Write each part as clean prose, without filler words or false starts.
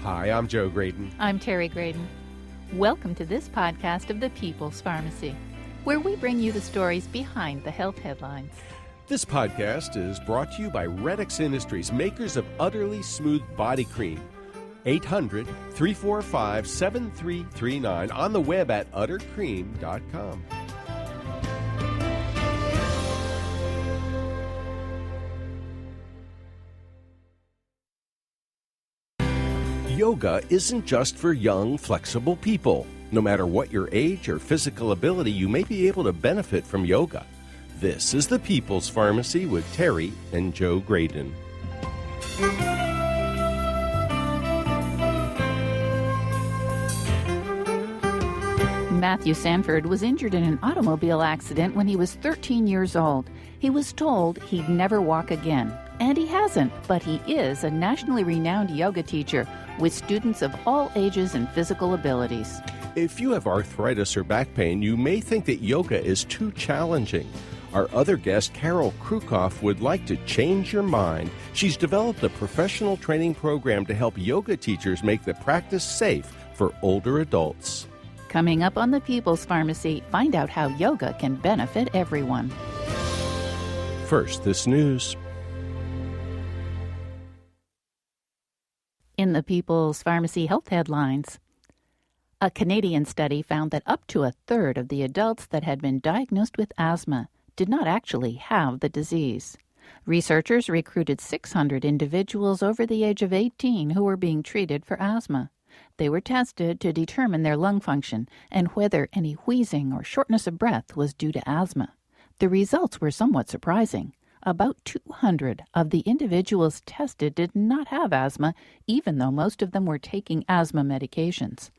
Hi, I'm Joe Graydon. I'm Terry Graydon. Welcome to this podcast of the People's Pharmacy, where we bring you the stories behind the health headlines. This podcast is brought to you by Redix Industries, makers of Utterly Smooth Body Cream. 800-345-7339, on the web at uttercream.com. Yoga isn't just for young, flexible people. No matter what your age or physical ability, you may be able to benefit from yoga. This is the People's Pharmacy with Terry and Joe Graydon. Matthew Sanford was injured in an automobile accident when he was 13 years old. He was told he'd never walk again. And he hasn't, but he is a nationally renowned yoga teacher with students of all ages and physical abilities. If you have arthritis or back pain, you may think that yoga is too challenging. Our other guest, Carol Krukoff, would like to change your mind. She's developed a professional training program to help yoga teachers make the practice safe for older adults. Coming up on the People's Pharmacy, find out how yoga can benefit everyone. First, this news. In the People's Pharmacy health headlines, a Canadian study found that up to a third of the adults that had been diagnosed with asthma did not actually have the disease. Researchers recruited 600 individuals over the age of 18 who were being treated for asthma. They were tested to determine their lung function and whether any wheezing or shortness of breath was due to asthma. The results were somewhat surprising. About 200 of the individuals tested did not have asthma, even though most of them were taking asthma medications.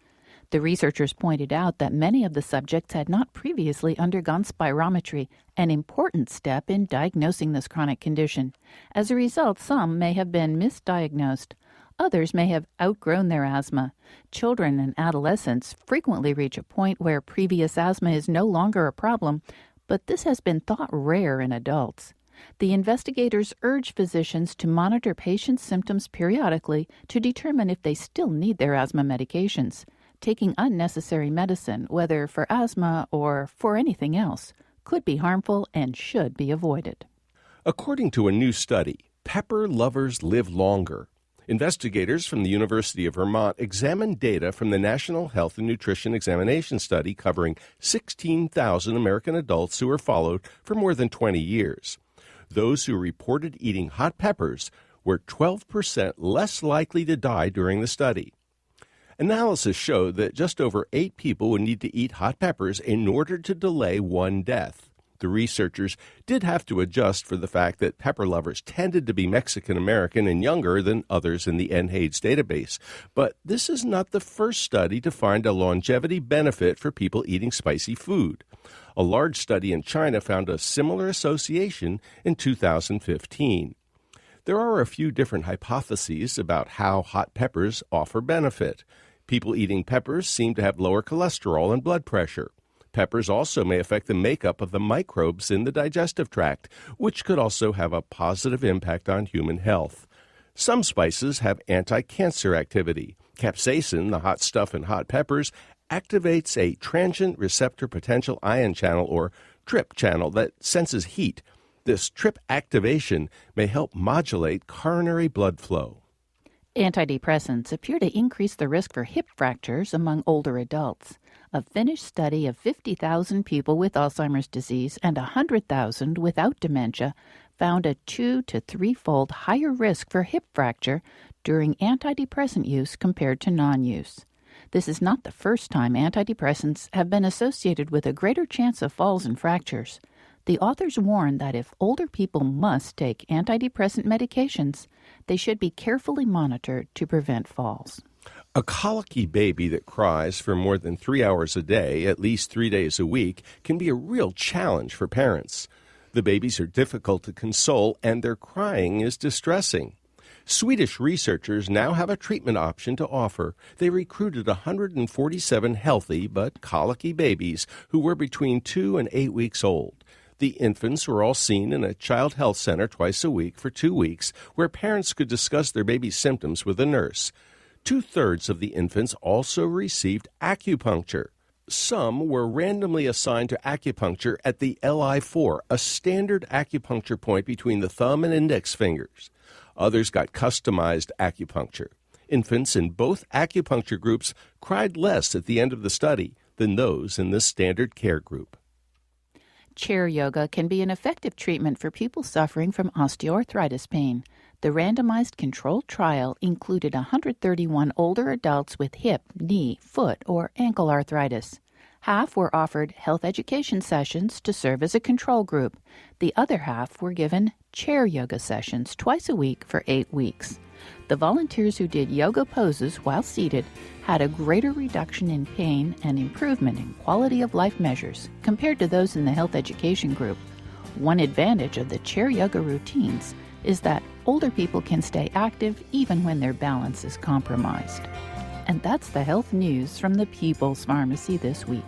The researchers pointed out that many of the subjects had not previously undergone spirometry, an important step in diagnosing this chronic condition. As a result, some may have been misdiagnosed. Others may have outgrown their asthma. Children and adolescents frequently reach a point where previous asthma is no longer a problem, but this has been thought rare in adults. The investigators urge physicians to monitor patients' symptoms periodically to determine if they still need their asthma medications. Taking unnecessary medicine, whether for asthma or for anything else, could be harmful and should be avoided. According to a new study, pepper lovers live longer. Investigators from the University of Vermont examined data from the National Health and Nutrition Examination Study covering 16,000 American adults who were followed for more than 20 years. Those who reported eating hot peppers were 12% less likely to die during the study. Analysis showed that just over 8 people would need to eat hot peppers in order to delay one death. The researchers did have to adjust for the fact that pepper lovers tended to be Mexican-American and younger than others in the NHAIDS database. But this is not the first study to find a longevity benefit for people eating spicy food. A large study in China found a similar association in 2015. There are a few different hypotheses about how hot peppers offer benefit. People eating peppers seem to have lower cholesterol and blood pressure. Peppers also may affect the makeup of the microbes in the digestive tract, which could also have a positive impact on human health. Some spices have anti-cancer activity. Capsaicin, the hot stuff in hot peppers, activates a transient receptor potential ion channel, or TRP channel, that senses heat. This TRP activation may help modulate coronary blood flow. Antidepressants appear to increase the risk for hip fractures among older adults. A Finnish study of 50,000 people with Alzheimer's disease and 100,000 without dementia found a 2 to 3-fold higher risk for hip fracture during antidepressant use compared to non-use. This is not the first time antidepressants have been associated with a greater chance of falls and fractures. The authors warn that if older people must take antidepressant medications, they should be carefully monitored to prevent falls. A colicky baby that cries for more than 3 hours a day, at least 3 days a week, can be a real challenge for parents. The babies are difficult to console, and their crying is distressing. Swedish researchers now have a treatment option to offer. They recruited 147 healthy but colicky babies who were between 2 and 8 weeks old. The infants were all seen in a child health center twice a week for 2 weeks, where parents could discuss their baby's symptoms with a nurse. 2/3 of the infants also received acupuncture. Some were randomly assigned to acupuncture at the LI4, a standard acupuncture point between the thumb and index fingers. Others got customized acupuncture. Infants in both acupuncture groups cried less at the end of the study than those in the standard care group. Chair yoga can be an effective treatment for people suffering from osteoarthritis pain. The randomized controlled trial included 131 older adults with hip, knee, foot, or ankle arthritis. Half were offered health education sessions to serve as a control group. The other half were given chair yoga sessions twice a week for 8 weeks. The volunteers who did yoga poses while seated had a greater reduction in pain and improvement in quality of life measures compared to those in the health education group. One advantage of the chair yoga routines is that older people can stay active even when their balance is compromised. And that's the health news from the People's Pharmacy this week.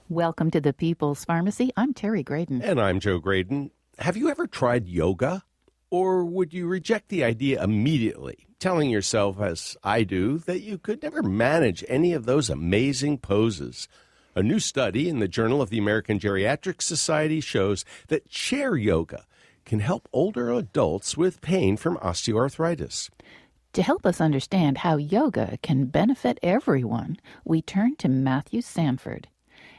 Welcome to the People's Pharmacy. I'm Terry Graydon. And I'm Joe Graydon. Have you ever tried yoga? Or would you reject the idea immediately, telling yourself, as I do, that you could never manage any of those amazing poses? A new study in the Journal of the American Geriatric Society shows that chair yoga can help older adults with pain from osteoarthritis. To help us understand how yoga can benefit everyone, we turn to Matthew Sanford.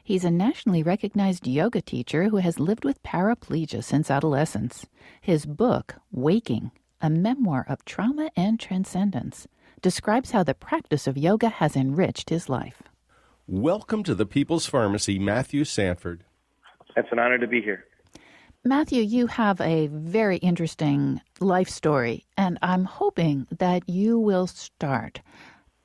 He's a nationally recognized yoga teacher who has lived with paraplegia since adolescence. His book, Waking, a memoir of trauma and transcendence, describes how the practice of yoga has enriched his life. Welcome to the People's Pharmacy, Matthew Sanford. It's an honor to be here. Matthew, you have a very interesting life story, and I'm hoping that you will start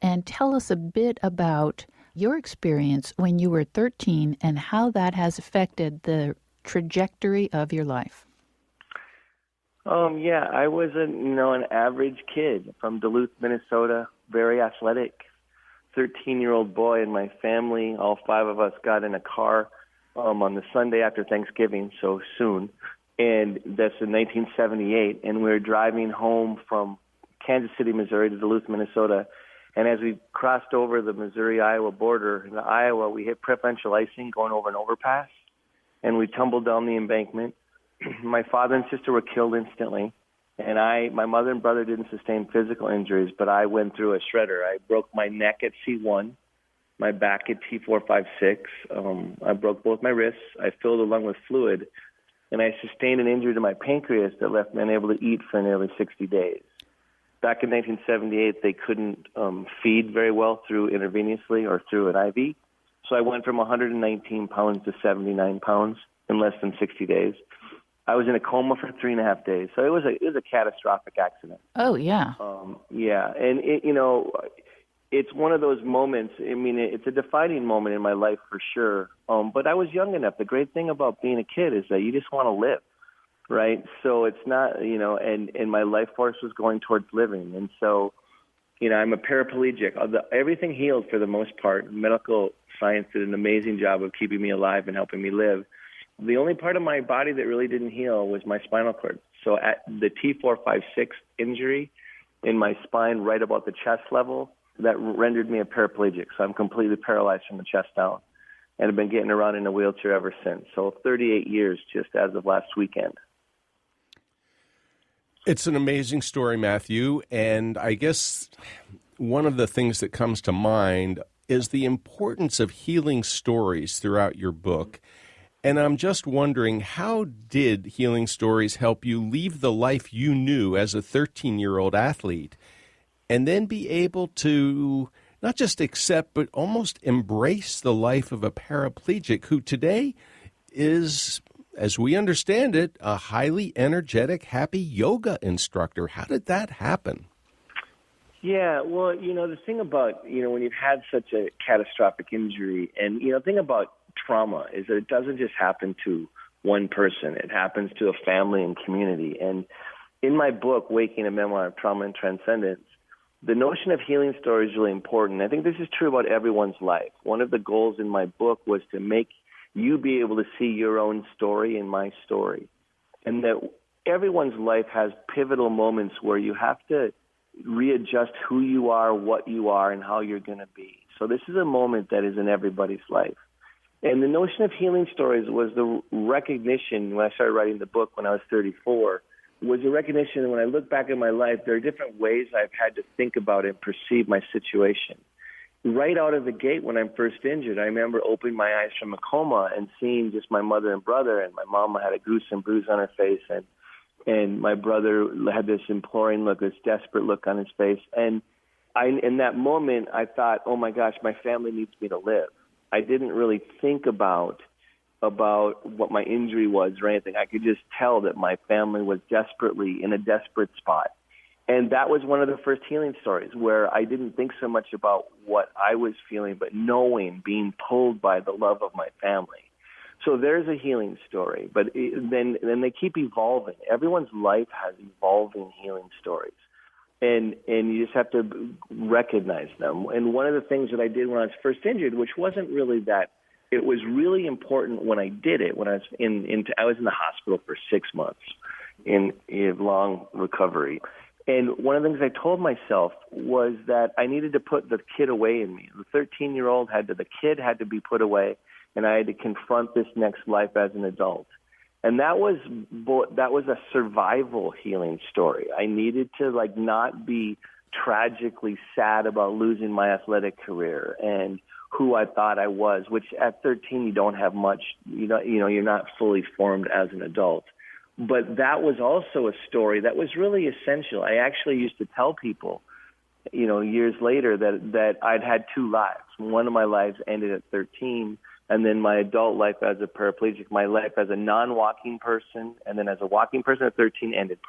and tell us a bit about your experience when you were 13 and how that has affected the trajectory of your life. I was an average kid from Duluth, Minnesota, very athletic, 13-year-old boy in my family. All 5 of us got in a car on the Sunday after Thanksgiving, so soon, and that's in 1978, and we were driving home from Kansas City, Missouri to Duluth, Minnesota. And as we crossed over the Missouri-Iowa border, in Iowa, we hit preferential icing going over an overpass, and we tumbled down the embankment. My father and sister were killed instantly, and my mother and brother didn't sustain physical injuries, but I went through a shredder. I broke my neck at C1, my back at T4, 5, 6. I broke both my wrists. I filled the lung with fluid, and I sustained an injury to my pancreas that left me unable to eat for nearly 60 days. Back in 1978, they couldn't feed very well through intravenously or through an IV. So I went from 119 pounds to 79 pounds in less than 60 days. I was in a coma for 3.5 days. So it was a catastrophic accident. Oh, yeah. And it's one of those moments. I mean, it's a defining moment in my life for sure. But I was young enough. The great thing about being a kid is that you just want to live. Right. So it's not, and my life force was going towards living. And so, I'm a paraplegic. Everything healed for the most part. Medical science did an amazing job of keeping me alive and helping me live. The only part of my body that really didn't heal was my spinal cord. So at the T4, 5, 6 injury in my spine right about the chest level, that rendered me a paraplegic. So I'm completely paralyzed from the chest down and have been getting around in a wheelchair ever since. So 38 years just as of last weekend. It's an amazing story, Matthew, and I guess one of the things that comes to mind is the importance of healing stories throughout your book. And I'm just wondering, how did healing stories help you leave the life you knew as a 13-year-old athlete and then be able to not just accept but almost embrace the life of a paraplegic who today is, as we understand it, a highly energetic, happy yoga instructor? How did that happen? Yeah, well, the thing about, when you've had such a catastrophic injury, and, the thing about trauma is that it doesn't just happen to one person. It happens to a family and community. And in my book, Waking, a Memoir of Trauma and Transcendence, the notion of healing story is really important. I think this is true about everyone's life. One of the goals in my book was to make you be able to see your own story in my story. And that everyone's life has pivotal moments where you have to readjust who you are, what you are, and how you're going to be. So this is a moment that is in everybody's life. And the notion of healing stories was the recognition, when I started writing the book when I was 34, was a recognition that when I look back at my life, there are different ways I've had to think about and perceive my situation. Right out of the gate when I'm first injured, I remember opening my eyes from a coma and seeing just my mother and brother, and my mom had a gruesome bruise on her face, and my brother had this imploring look, this desperate look on his face. And in that moment, I thought, oh my gosh, my family needs me to live. I didn't really think about what my injury was or anything. I could just tell that my family was desperately in a desperate spot. And that was one of the first healing stories where I didn't think so much about what I was feeling, but knowing, being pulled by the love of my family. So there's a healing story, but then they keep evolving. Everyone's life has evolving healing stories. And you just have to recognize them. And one of the things that I did when I was first injured, which wasn't really that, it was really important when I did it, when I was I was in the hospital for 6 months in long recovery. And one of the things I told myself was that I needed to put the kid away in me. The 13-year-old the kid had to be put away, and I had to confront this next life as an adult. And that was a survival healing story. I needed to not be tragically sad about losing my athletic career and who I thought I was, which at 13 you don't have much, you're not fully formed as an adult. But that was also a story that was really essential. I actually used to tell people, years later that I'd had two lives. One of my lives ended at 13, and then my adult life as a paraplegic, my life as a non-walking person, and then as a walking person at 13 ended,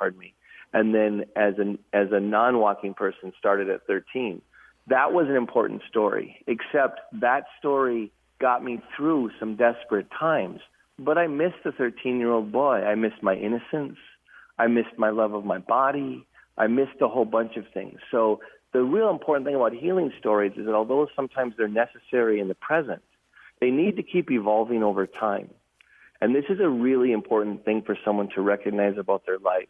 and then as a non-walking person started at 13. That was an important story, except that story got me through some desperate times. But I missed the 13-year-old boy. I missed my innocence. I missed my love of my body. I missed a whole bunch of things. So the real important thing about healing stories is that although sometimes they're necessary in the present, they need to keep evolving over time. And this is a really important thing for someone to recognize about their life,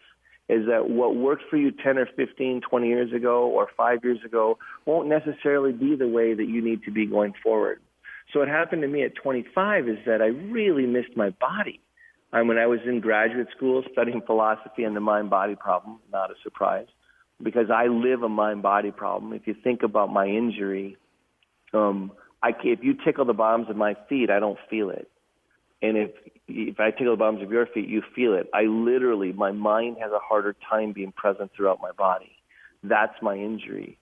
is that what worked for you 10 or 15, 20 years ago or 5 years ago won't necessarily be the way that you need to be going forward. So what happened to me at 25 is that I really missed my body. When I was in graduate school studying philosophy and the mind-body problem, not a surprise, because I live a mind-body problem. If you think about my injury, if you tickle the bottoms of my feet, I don't feel it. And if I tickle the bottoms of your feet, you feel it. My mind has a harder time being present throughout my body. That's my injury.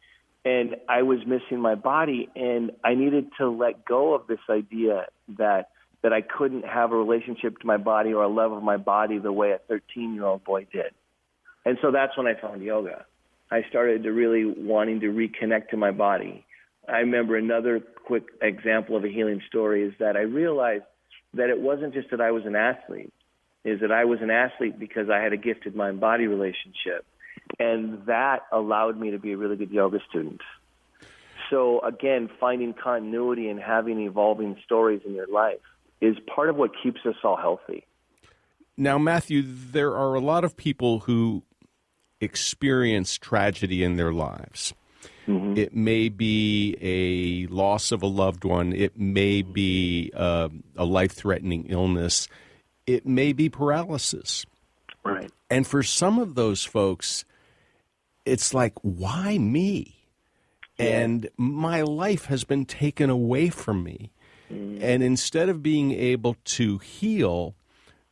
And I was missing my body, and I needed to let go of this idea that I couldn't have a relationship to my body or a love of my body the way a 13-year-old boy did. And so that's when I found yoga. I started to really wanting to reconnect to my body. I remember another quick example of a healing story is that I realized that it wasn't just that I was an athlete, is that I was an athlete because I had a gifted mind-body relationship. And that allowed me to be a really good yoga student. So again, finding continuity and having evolving stories in your life is part of what keeps us all healthy. Now, Matthew, there are a lot of people who experience tragedy in their lives. Mm-hmm. It may be a loss of a loved one. It may be a life-threatening illness. It may be paralysis. Right. And for some of those folks, it's like, why me? Yeah. And my life has been taken away from me. Mm. And instead of being able to heal,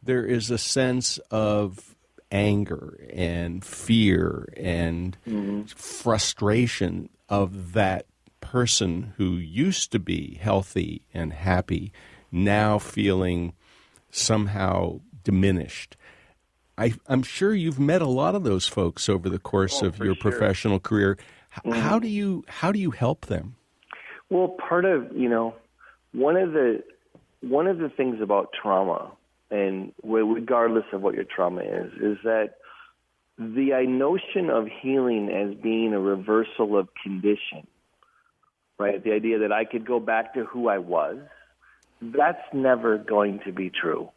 there is a sense of anger and fear and frustration of that person who used to be healthy and happy, now feeling somehow diminished. I'm sure you've met a lot of those folks over the course of your professional career. How do you help them? Well, part of, one of the things about trauma, and regardless of what your trauma is that the notion of healing as being a reversal of condition, right? The idea that I could go back to who I was, that's never going to be true,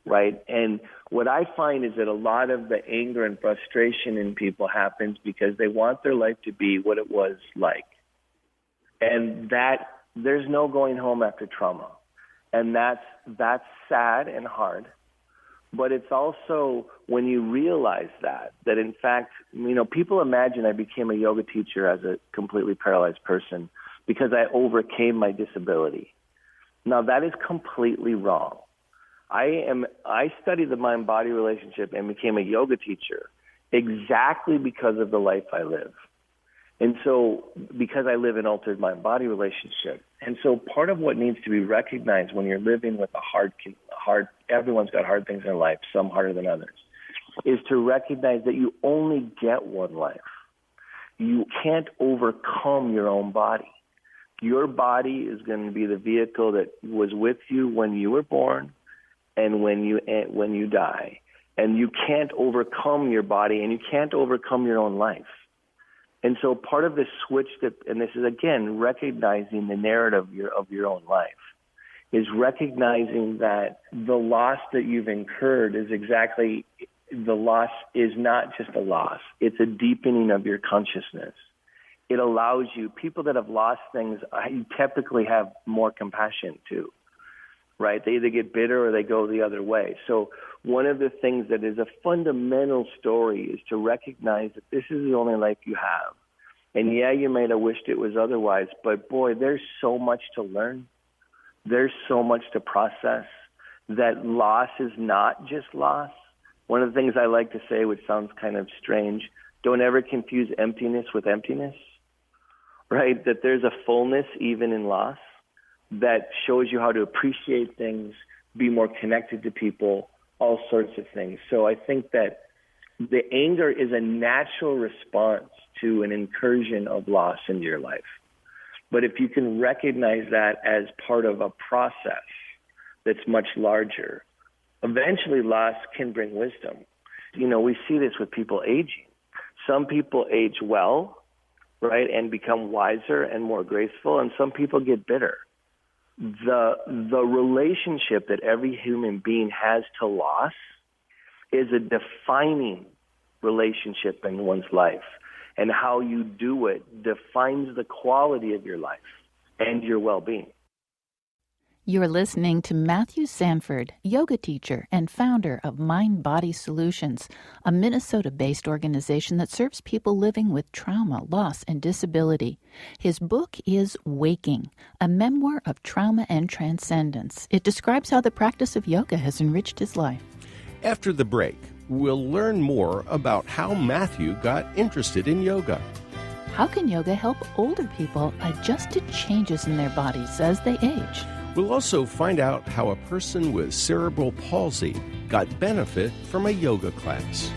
right? And what I find is that a lot of the anger and frustration in people happens because they want their life to be what it was like. And that there's no going home after trauma. And that's sad and hard. But it's also when you realize that in fact, people imagine I became a yoga teacher as a completely paralyzed person because I overcame my disability. Now, that is completely wrong. I studied the mind-body relationship and became a yoga teacher exactly because of the life I live. And so, because I live an altered mind-body relationship. And so part of what needs to be recognized when you're living with a hard, everyone's got hard things in their life, some harder than others, is to recognize that you only get one life. You can't overcome your own body. Your body is going to be the vehicle that was with you when you were born and when you die. And you can't overcome your body, and you can't overcome your own life. And so part of the switch and this is again recognizing the narrative of your own life, is recognizing that the loss that you've incurred the loss is not just a loss. It's a deepening of your consciousness. It allows you, people that have lost things, you typically have more compassion too, right? They either get bitter or they go the other way. So one of the things that is a fundamental story is to recognize that this is the only life you have. And yeah, you might have wished it was otherwise, but boy, there's so much to learn. There's so much to process. That loss is not just loss. One of the things I like to say, which sounds kind of strange, don't ever confuse emptiness with emptiness, right? That there's a fullness even in loss that shows you how to appreciate things, be more connected to people, all sorts of things. So I think that the anger is a natural response to an incursion of loss into your life. But if you can recognize that as part of a process that's much larger, eventually loss can bring wisdom. We see this with people aging. Some people age well, right, and become wiser and more graceful, and some people get bitter. The relationship that every human being has to loss is a defining relationship in one's life. And how you do it defines the quality of your life and your well-being. You're listening to Matthew Sanford, yoga teacher and founder of Mind Body Solutions, a Minnesota-based organization that serves people living with trauma, loss, and disability. His book is Waking, a memoir of trauma and transcendence. It describes how the practice of yoga has enriched his life. After the break, we'll learn more about how Matthew got interested in yoga. How can yoga help older people adjust to changes in their bodies as they age? We'll also find out how a person with cerebral palsy got benefit from a yoga class.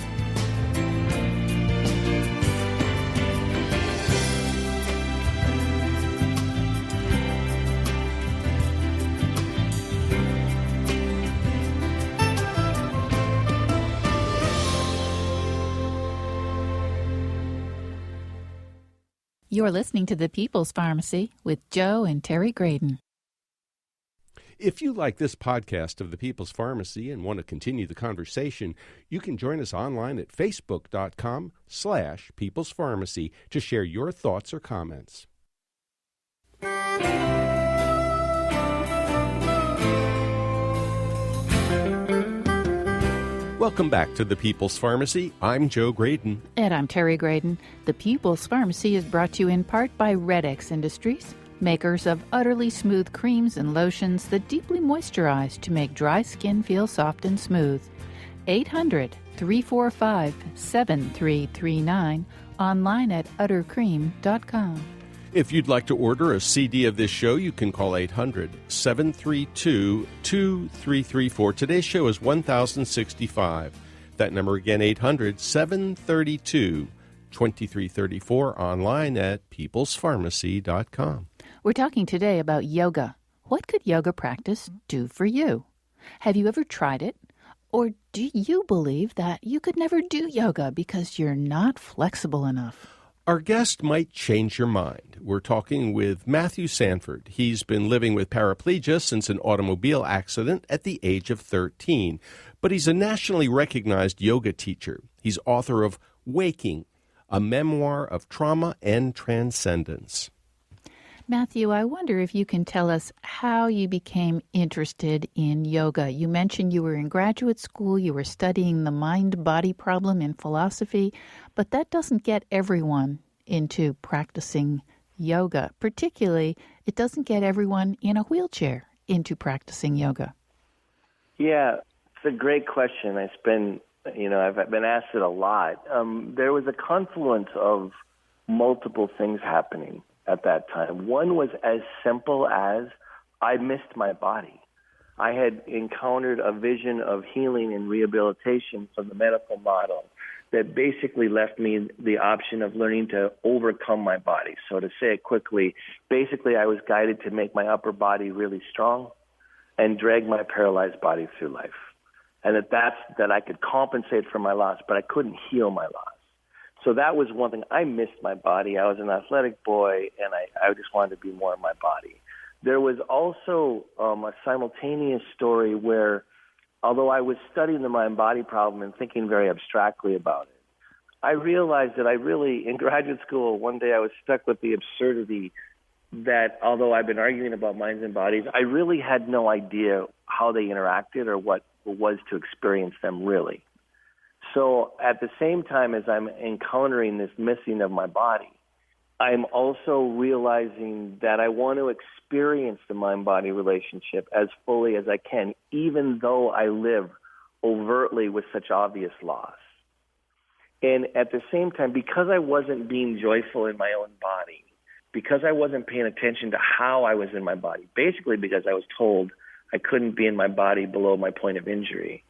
You're listening to The People's Pharmacy with Joe and Terry Graydon. If you like this podcast of The People's Pharmacy and want to continue the conversation, you can join us online at facebook.com/People's Pharmacy to share your thoughts or comments. Welcome back to The People's Pharmacy. I'm Joe Graydon. And I'm Terry Graydon. The People's Pharmacy is brought to you in part by Red X Industries, makers of utterly smooth creams and lotions that deeply moisturize to make dry skin feel soft and smooth. 800-345-7339, online at uttercream.com. If you'd like to order a CD of this show, you can call 800-732-2334. Today's show is 1065. That number again, 800-732-2334. 2334, online at peoplespharmacy.com. We're talking today about yoga. What could yoga practice do for you? Have you ever tried it? Or do you believe that you could never do yoga because you're not flexible enough? Our guest might change your mind. We're talking with Matthew Sanford. He's been living with paraplegia since an automobile accident at the age of 13. But he's a nationally recognized yoga teacher. He's author of Waking, a memoir of trauma and transcendence. Matthew, I wonder if you can tell us how you became interested in yoga. You mentioned you were in graduate school, you were studying the mind-body problem in philosophy, but that doesn't get everyone into practicing yoga. Particularly, it doesn't get everyone in a wheelchair into practicing yoga. Yeah, it's a great question. I've been asked it a lot. There was a confluence of multiple things happening at that time. One was as simple as I missed my body. I had encountered a vision of healing and rehabilitation from the medical model that basically left me the option of learning to overcome my body. So to say it quickly, basically I was guided to make my upper body really strong and drag my paralyzed body through life. And that I could compensate for my loss, but I couldn't heal my loss. So that was one thing. I missed my body. I was an athletic boy, and I just wanted to be more in my body. There was also a simultaneous story where, although I was studying the mind-body problem and thinking very abstractly about it, I realized that in graduate school, one day I was stuck with the absurdity that although I've been arguing about minds and bodies, I really had no idea how they interacted or what it was to experience them really. So at the same time as I'm encountering this missing of my body, I'm also realizing that I want to experience the mind-body relationship as fully as I can, even though I live overtly with such obvious loss. And at the same time, because I wasn't being joyful in my own body, because I wasn't paying attention to how I was in my body, basically because I was told I couldn't be in my body below my point of injury,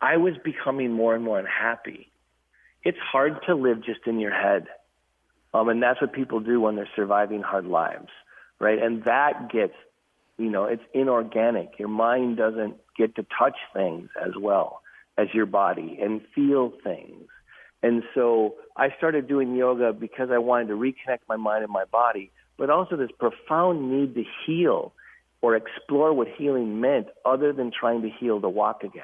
I was becoming more and more unhappy. It's hard to live just in your head. And that's what people do when they're surviving hard lives, right? And that gets, it's inorganic. Your mind doesn't get to touch things as well as your body and feel things. And so I started doing yoga because I wanted to reconnect my mind and my body, but also this profound need to heal or explore what healing meant other than trying to heal to walk again.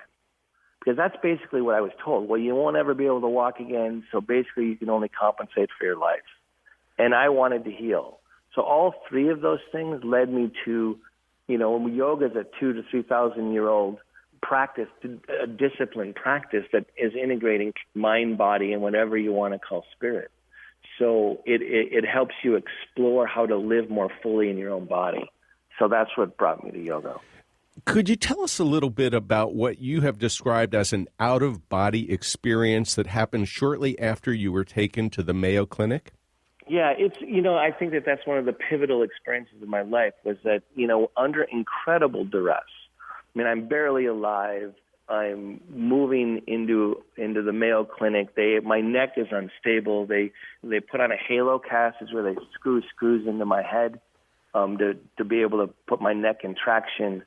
Because that's basically what I was told. Well, you won't ever be able to walk again, so basically you can only compensate for your life. And I wanted to heal. So all three of those things led me to, yoga is a 2,000 to 3,000-year-old practice, a disciplined practice that is integrating mind, body, and whatever you want to call spirit. So it helps you explore how to live more fully in your own body. So that's what brought me to yoga. Could you tell us a little bit about what you have described as an out-of-body experience that happened shortly after you were taken to the Mayo Clinic? Yeah, I think that's one of the pivotal experiences of my life was that, under incredible duress. I mean, I'm barely alive. I'm moving into the Mayo Clinic. My neck is unstable. They put on a halo cast, is where they screw screws into my head to be able to put my neck in traction.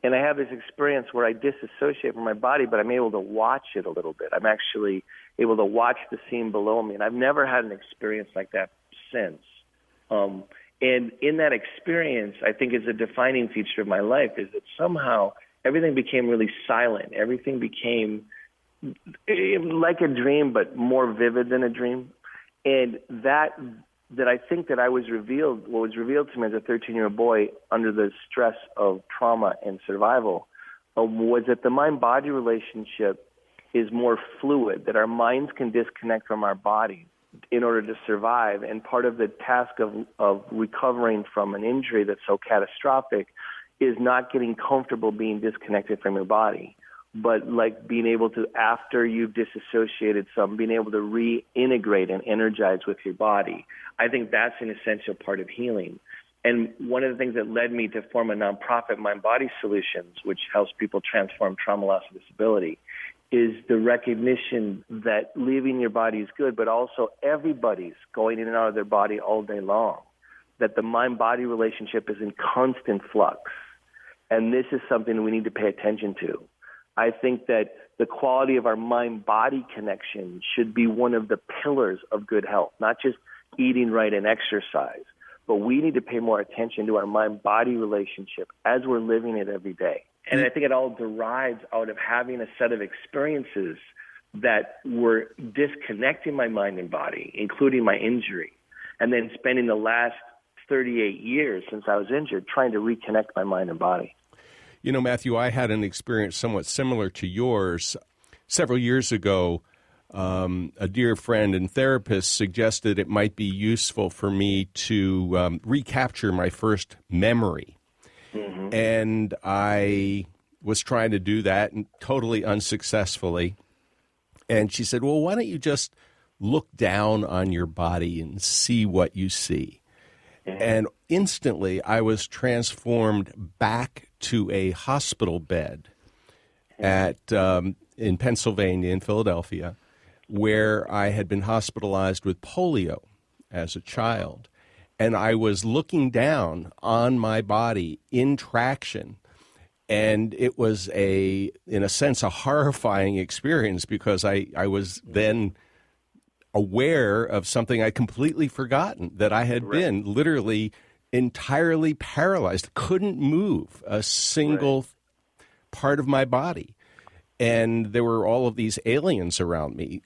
And I have this experience where I disassociate from my body, but I'm able to watch it a little bit. I'm actually able to watch the scene below me. And I've never had an experience like that since. And in that experience, I think is a defining feature of my life is that somehow everything became really silent. Everything became like a dream, but more vivid than a dream. And that I think that what was revealed to me as a 13-year-old boy under the stress of trauma and survival was that the mind-body relationship is more fluid, that our minds can disconnect from our bodies in order to survive. And part of the task of recovering from an injury that's so catastrophic is not getting comfortable being disconnected from your body, but like being able to, after you've disassociated some, being able to reintegrate and energize with your body. I think that's an essential part of healing. And one of the things that led me to form a nonprofit, Mind Body Solutions, which helps people transform trauma, loss, and disability, is the recognition that leaving your body is good, but also everybody's going in and out of their body all day long, that the mind-body relationship is in constant flux. And this is something we need to pay attention to. I think that the quality of our mind-body connection should be one of the pillars of good health, not just eating right and exercise, but we need to pay more attention to our mind-body relationship as we're living it every day. And I think it all derives out of having a set of experiences that were disconnecting my mind and body, including my injury, and then spending the last 38 years since I was injured trying to reconnect my mind and body. You know, Matthew, I had an experience somewhat similar to yours. Several years ago, a dear friend and therapist suggested it might be useful for me to recapture my first memory. Mm-hmm. And I was trying to do that and totally unsuccessfully. And she said, well, why don't you just look down on your body and see what you see? Mm-hmm. And instantly I was transformed back to a hospital bed in Pennsylvania, in Philadelphia, where I had been hospitalized with polio as a child. And I was looking down on my body in traction. And it was in a sense, a horrifying experience because I was then aware of something I'd completely forgotten, that I had been literally entirely paralyzed, couldn't move a single part of my body. And there were all of these aliens around me,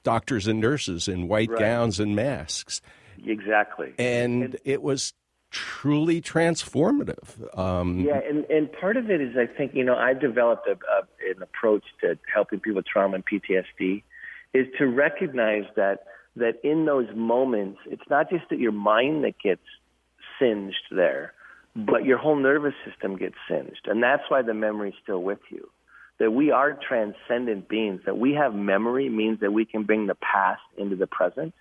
doctors and nurses in white gowns and masks. Exactly. And it was truly transformative. And part of it is, I think, I've developed an approach to helping people with trauma and PTSD, is to recognize that in those moments, it's not just that your mind that gets singed there, but your whole nervous system gets singed. And that's why the memory's still with you. That we are transcendent beings, that we have memory means that we can bring the past into the present,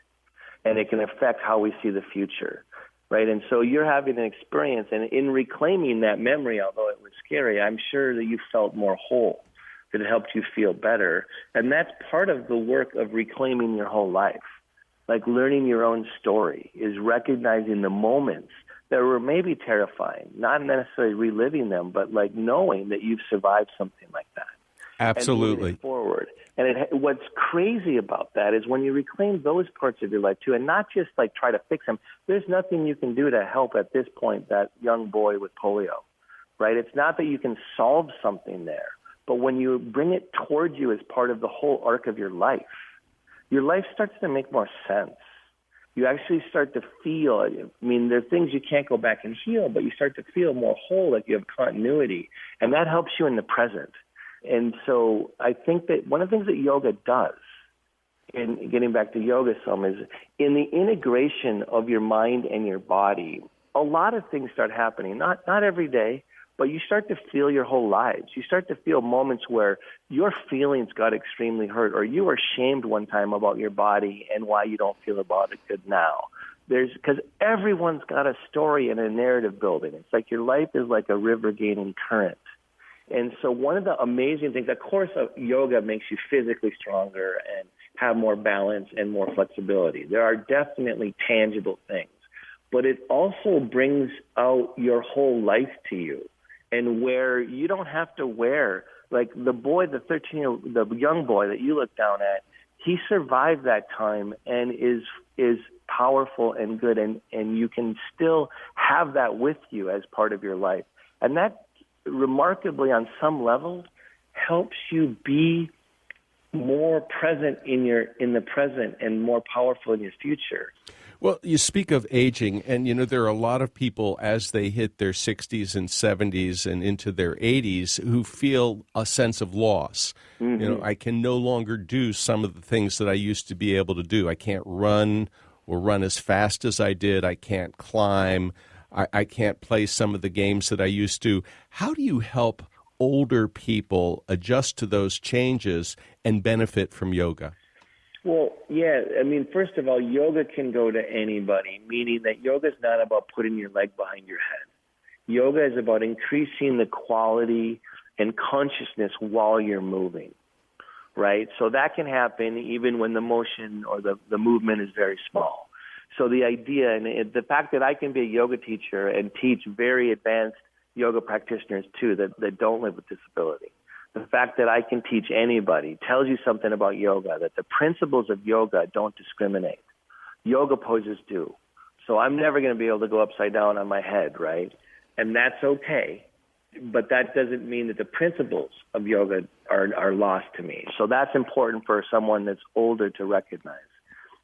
and it can affect how we see the future, right? And so you're having an experience, and in reclaiming that memory, although it was scary, I'm sure that you felt more whole, that it helped you feel better. And that's part of the work of reclaiming your whole life. Like learning your own story is recognizing the moments that were maybe terrifying, not necessarily reliving them, but like knowing that you've survived something like that. Absolutely. And moving forward. And what's crazy about that is when you reclaim those parts of your life too, and not just like try to fix them, there's nothing you can do to help at this point that young boy with polio, right? It's not that you can solve something there, but when you bring it towards you as part of the whole arc of your life starts to make more sense. You actually start to feel, there are things you can't go back and heal, but you start to feel more whole, like you have continuity, and that helps you in the present. And so I think that one of the things that yoga does, and getting back to yoga some, is in the integration of your mind and your body, a lot of things start happening, not every day, but you start to feel your whole lives. You start to feel moments where your feelings got extremely hurt, or you were shamed one time about your body and why you don't feel about it good now. Because everyone's got a story and a narrative building. It's like your life is like a river gaining current. And so one of the amazing things, of course, yoga makes you physically stronger and have more balance and more flexibility. There are definitely tangible things. But it also brings out your whole life to you, and where you don't have to wear, like the young boy that you look down at, he survived that time and is powerful and good, and you can still have that with you as part of your life. And that remarkably, on some level, helps you be more present in the present and more powerful in your future. Well, you speak of aging, and there are a lot of people as they hit their 60s and 70s and into their 80s who feel a sense of loss. Mm-hmm. I can no longer do some of the things that I used to be able to do. I can't run or run as fast as I did. I can't climb. I can't play some of the games that I used to. How do you help older people adjust to those changes and benefit from yoga? Well, yeah, first of all, yoga can go to anybody, meaning that yoga is not about putting your leg behind your head. Yoga is about increasing the quality and consciousness while you're moving. right? So that can happen even when the motion or the movement is very small. So the idea and the fact that I can be a yoga teacher and teach very advanced yoga practitioners too that don't live with disability, the fact that I can teach anybody tells you something about yoga, that the principles of yoga don't discriminate. Yoga poses do. So I'm never going to be able to go upside down on my head, right? And that's okay. But that doesn't mean that the principles of yoga are lost to me. So that's important for someone that's older to recognize,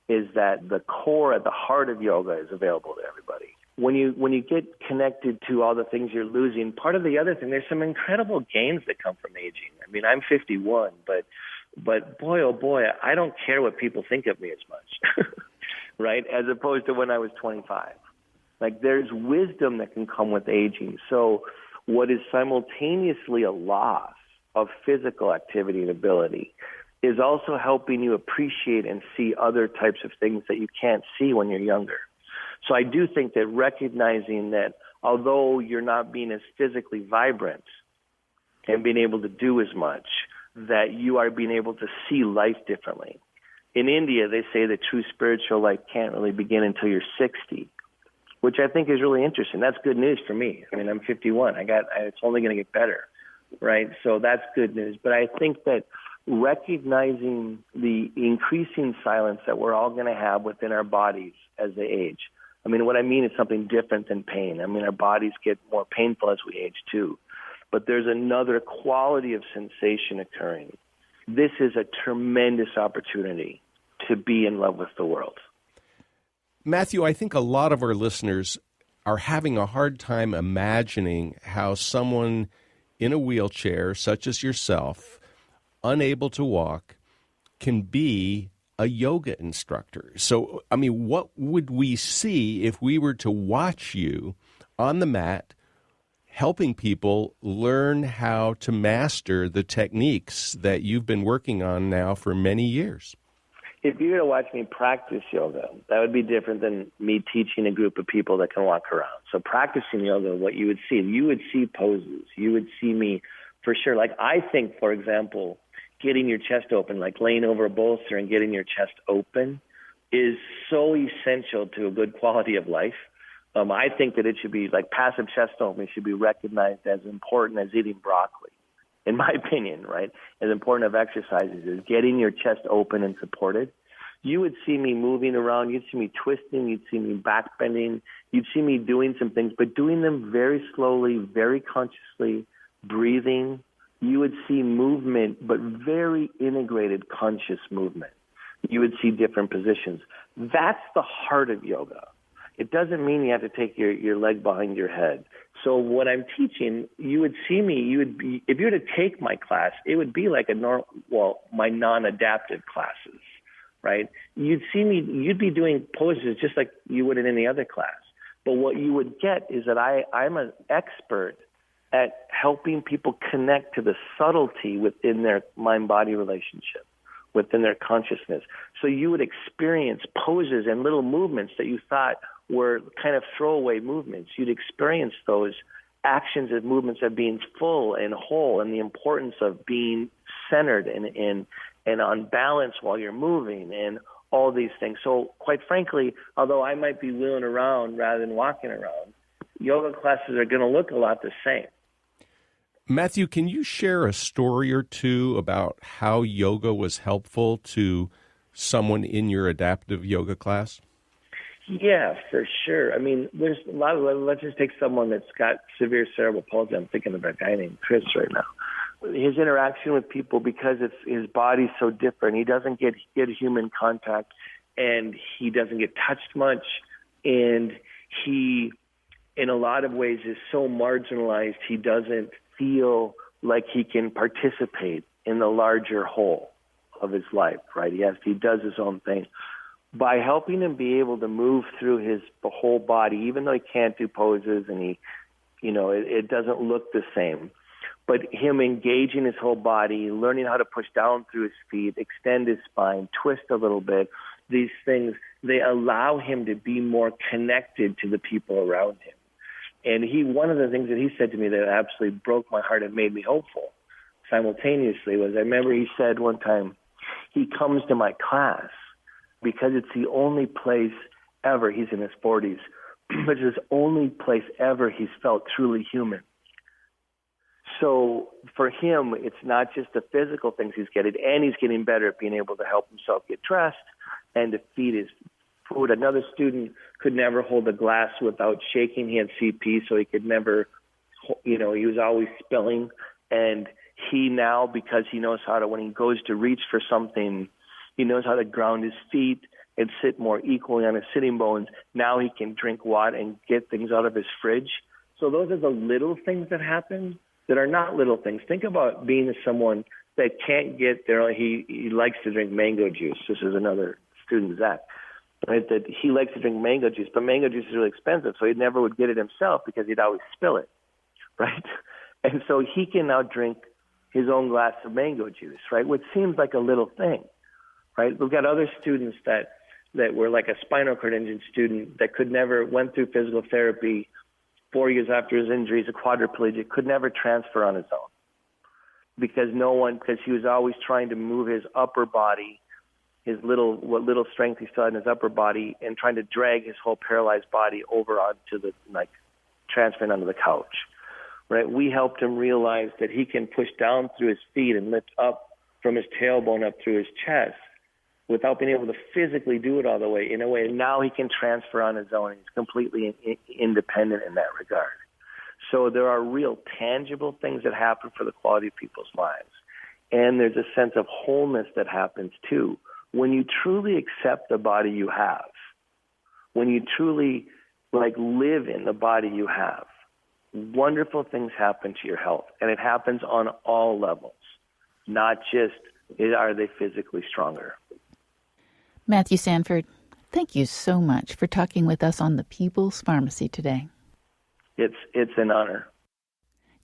is that the core at the heart of yoga is available to everybody. When you get connected to all the things you're losing, part of the other thing, there's some incredible gains that come from aging. I mean, I'm 51, but boy, oh boy, I don't care what people think of me as much, right? As opposed to when I was 25. Like, there's wisdom that can come with aging. So what is simultaneously a loss of physical activity and ability is also helping you appreciate and see other types of things that you can't see when you're younger. So I do think that recognizing that although you're not being as physically vibrant and being able to do as much, that you are being able to see life differently. In India, they say that true spiritual life can't really begin until you're 60, which I think is really interesting. That's good news for me. I mean, I'm 51. It's only going to get better, right? So that's good news. But I think that recognizing the increasing silence that we're all going to have within our bodies as they age. I mean, what I mean is something different than pain. I mean, our bodies get more painful as we age too. But there's another quality of sensation occurring. This is a tremendous opportunity to be in love with the world. Matthew, I think a lot of our listeners are having a hard time imagining how someone in a wheelchair, such as yourself, unable to walk, can be a yoga instructor. So, I mean, what would we see if we were to watch you on the mat helping people learn how to master the techniques that you've been working on now for many years? If you were to watch me practice yoga, that would be different than me teaching a group of people that can walk around. So practicing yoga, what you would see poses. You would see me for sure. Like, I think, for example, getting your chest open, like laying over a bolster and getting your chest open, is so essential to a good quality of life. I think that it should be, like, passive chest opening should be recognized as important as eating broccoli, in my opinion, right? As important of exercises is getting your chest open and supported. You would see me moving around. You'd see me twisting. You'd see me back bending. You'd see me doing some things, but doing them very slowly, very consciously, breathing. You would see movement, but very integrated conscious movement. You would see different positions. That's the heart of yoga. It doesn't mean you have to take your leg behind your head. So what I'm teaching, you would see me, if you were to take my class, it would be like my non-adaptive classes, right? You'd see me, you'd be doing poses just like you would in any other class. But what you would get is that I'm an expert at helping people connect to the subtlety within their mind-body relationship, within their consciousness. So you would experience poses and little movements that you thought were kind of throwaway movements. You'd experience those actions as movements of being full and whole, and the importance of being centered and on balance while you're moving, and all these things. So quite frankly, although I might be wheeling around rather than walking around, yoga classes are going to look a lot the same. Matthew, can you share a story or two about how yoga was helpful to someone in your adaptive yoga class? Yeah, for sure. I mean, there's a lot of, let's just take someone that's got severe cerebral palsy. I'm thinking of a guy named Chris right now. His interaction with people, because his body's so different, he doesn't get human contact, and he doesn't get touched much, and he, in a lot of ways, is so marginalized, he doesn't feel like he can participate in the larger whole of his life, right? He does his own thing. By helping him be able to move through his whole body, even though he can't do poses and it doesn't look the same, but him engaging his whole body, learning how to push down through his feet, extend his spine, twist a little bit, these things, they allow him to be more connected to the people around him. And one of the things that he said to me that absolutely broke my heart and made me hopeful, simultaneously was, I remember he said one time, he comes to my class because it's the only place ever, he's in his 40s, but it's the only place ever he's felt truly human. So for him, it's not just the physical things he's getting, and he's getting better at being able to help himself get dressed and to feed his food. Another student could never hold a glass without shaking. He had CP, so he could never, he was always spilling. And he now, because he knows how to, when he goes to reach for something, he knows how to ground his feet and sit more equally on his sitting bones. Now he can drink water and get things out of his fridge. So those are the little things that happen that are not little things. Think about being someone that can't get there. He likes to drink mango juice. This is another student, Zach, right? That he likes to drink mango juice, but mango juice is really expensive, so he never would get it himself because he'd always spill it, right? And so he can now drink his own glass of mango juice, right? Which seems like a little thing, right? We've got other students that were like a spinal cord injury student that went through physical therapy 4 years after his injuries, a quadriplegic, could never transfer on his own because he was always trying to move his upper body, what little strength he still had in his upper body, and trying to drag his whole paralyzed body over onto transferring onto the couch, right? We helped him realize that he can push down through his feet and lift up from his tailbone up through his chest without being able to physically do it all the way. In a way, now he can transfer on his own. He's completely independent in that regard. So there are real tangible things that happen for the quality of people's lives. And there's a sense of wholeness that happens too. When you truly accept the body you have, when you truly live in the body you have, wonderful things happen to your health. And it happens on all levels, not just are they physically stronger. Matthew Sanford, thank you so much for talking with us on the People's Pharmacy today. It's an honor.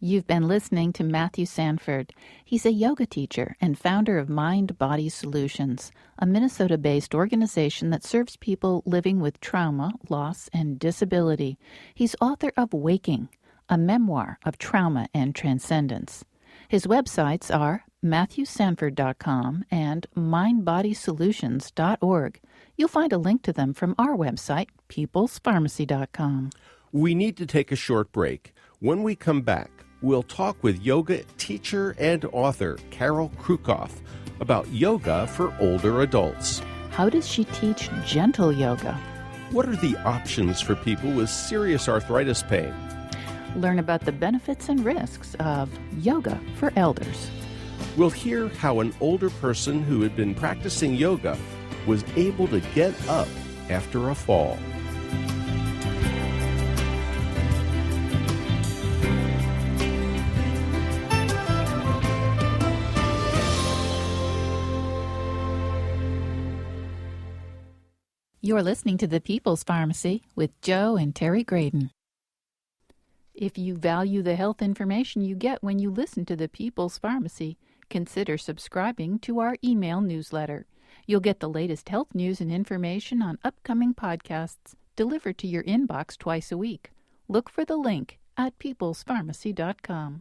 You've been listening to Matthew Sanford. He's a yoga teacher and founder of Mind Body Solutions, a Minnesota-based organization that serves people living with trauma, loss, and disability. He's author of Waking, a memoir of trauma and transcendence. His websites are MatthewSanford.com and MindBodySolutions.org. You'll find a link to them from our website, PeoplesPharmacy.com. We need to take a short break. When we come back, we'll talk with yoga teacher and author Carol Krukoff about yoga for older adults. How does she teach gentle yoga? What are the options for people with serious arthritis pain? Learn about the benefits and risks of yoga for elders. We'll hear how an older person who had been practicing yoga was able to get up after a fall. You're listening to The People's Pharmacy with Joe and Terry Graydon. If you value the health information you get when you listen to The People's Pharmacy, consider subscribing to our email newsletter. You'll get the latest health news and information on upcoming podcasts delivered to your inbox twice a week. Look for the link at peoplespharmacy.com.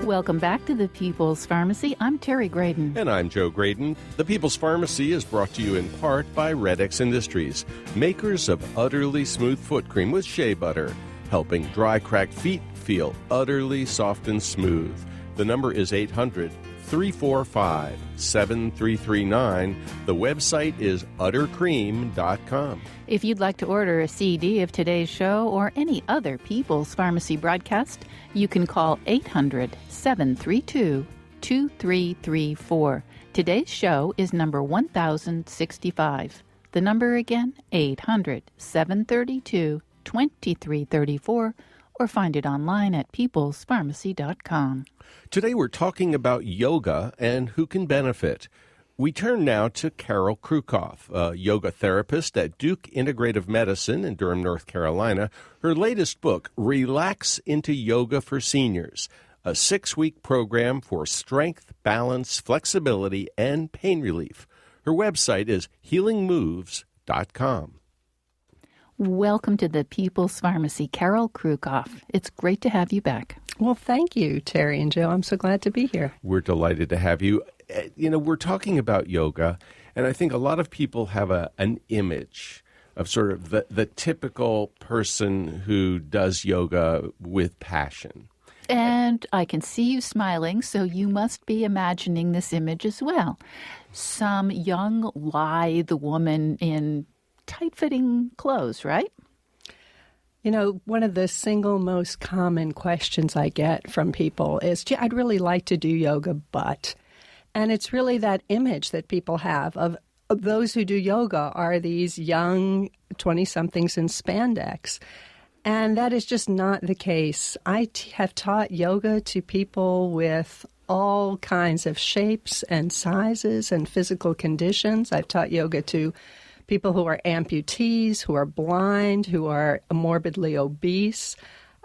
Welcome back to The People's Pharmacy. I'm Terry Graydon. And I'm Joe Graydon. The People's Pharmacy is brought to you in part by Red X Industries, makers of utterly smooth foot cream with shea butter, helping dry, cracked feet feel utterly soft and smooth. The number is 800-345-7339. The website is uttercream.com. If you'd like to order a CD of today's show or any other People's Pharmacy broadcast, you can call 800-732-2334. Today's show is number 1065. The number again, 800-732-2334, or find it online at peoplespharmacy.com. Today we're talking about yoga and who can benefit. We turn now to Carol Krukoff, a yoga therapist at Duke Integrative Medicine in Durham, North Carolina. Her latest book, Relax into Yoga for Seniors, a 6-week program for strength, balance, flexibility, and pain relief. Her website is healingmoves.com. Welcome to the People's Pharmacy, Carol Krukoff. It's great to have you back. Well, thank you, Terry and Joe. I'm so glad to be here. We're delighted to have you. We're talking about yoga, and I think a lot of people have an image of sort of the typical person who does yoga with passion. And I can see you smiling, so you must be imagining this image as well. Some young, lithe woman in tight-fitting clothes, right? You know, one of the single most common questions I get from people is, gee, I'd really like to do yoga, but... And it's really that image that people have of those who do yoga are these young 20-somethings in spandex. And that is just not the case. I have taught yoga to people with all kinds of shapes and sizes and physical conditions. I've taught yoga to people who are amputees, who are blind, who are morbidly obese.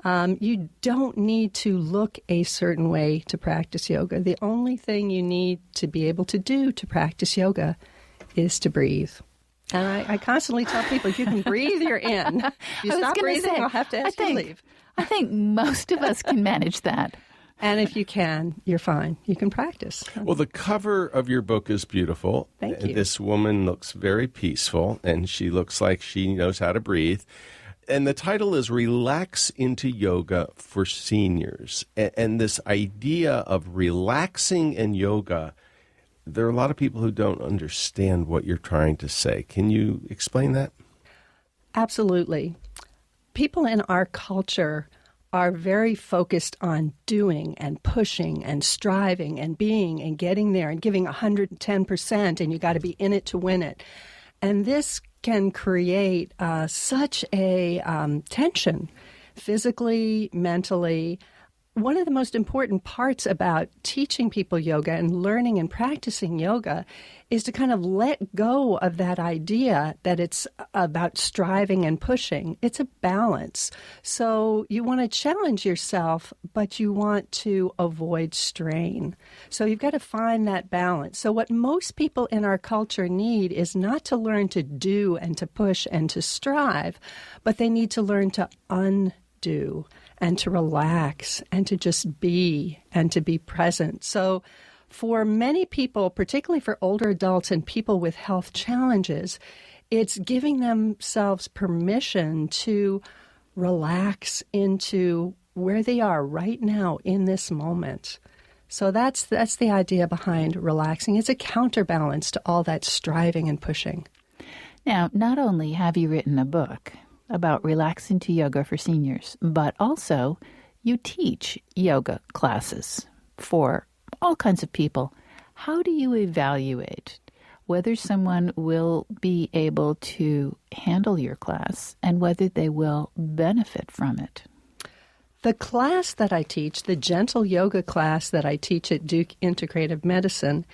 You don't need to look a certain way to practice yoga. The only thing you need to be able to do to practice yoga is to breathe. And I constantly tell people, if you can breathe, you're in. If you stop breathing, I'll have to ask you to leave. I think most of us can manage that. And if you can, you're fine. You can practice. Well, the cover of your book is beautiful. Thank you. This woman looks very peaceful, and she looks like she knows how to breathe. And the title is Relax into Yoga for Seniors. And this idea of relaxing in yoga, there are a lot of people who don't understand what you're trying to say. Can you explain that? Absolutely. People in our culture are very focused on doing and pushing and striving and being and getting there and giving 110%, and you got to be in it to win it. And this can create such a tension physically, mentally. One of the most important parts about teaching people yoga and learning and practicing yoga is to kind of let go of that idea that it's about striving and pushing. It's a balance. So you want to challenge yourself, but you want to avoid strain. So you've got to find that balance. So what most people in our culture need is not to learn to do and to push and to strive, but they need to learn to undo and to relax and to just be and to be present. So for many people, particularly for older adults and people with health challenges, it's giving themselves permission to relax into where they are right now in this moment. So that's the idea behind relaxing. It's a counterbalance to all that striving and pushing. Now, not only have you written a book about relaxing to yoga for seniors, but also you teach yoga classes for all kinds of people. How do you evaluate whether someone will be able to handle your class and whether they will benefit from it? The class that I teach, the gentle yoga class that I teach at Duke Integrative Medicine,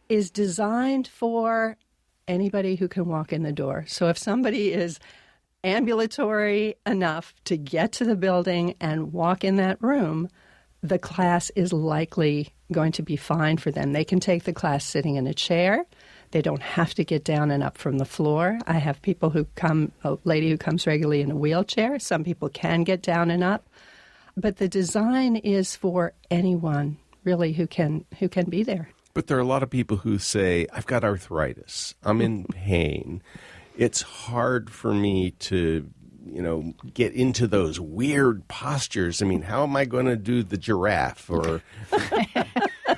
is designed for anybody who can walk in the door. So if somebody is ambulatory enough to get to the building and walk in that room, the class is likely going to be fine for them. They can take the class sitting in a chair. They don't have to get down and up from the floor. I have people who come, a lady who comes regularly in a wheelchair. Some people can get down and up. But the design is for anyone, really, who can be there. But there are a lot of people who say, I've got arthritis. I'm in pain. It's hard for me to, get into those weird postures. I mean, how am I going to do the giraffe or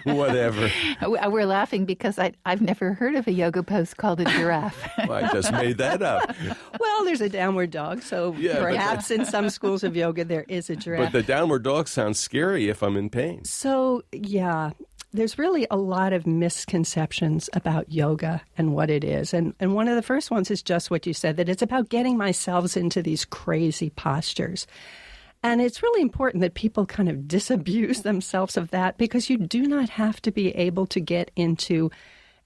whatever? We're laughing because I've never heard of a yoga pose called a giraffe. Well, I just made that up. Well, there's a downward dog, so perhaps in some schools of yoga there is a giraffe. But the downward dog sounds scary if I'm in pain. So, yeah. There's really a lot of misconceptions about yoga and what it is. And one of the first ones is just what you said, that it's about getting myself into these crazy postures. And it's really important that people kind of disabuse themselves of that, because you do not have to be able to get into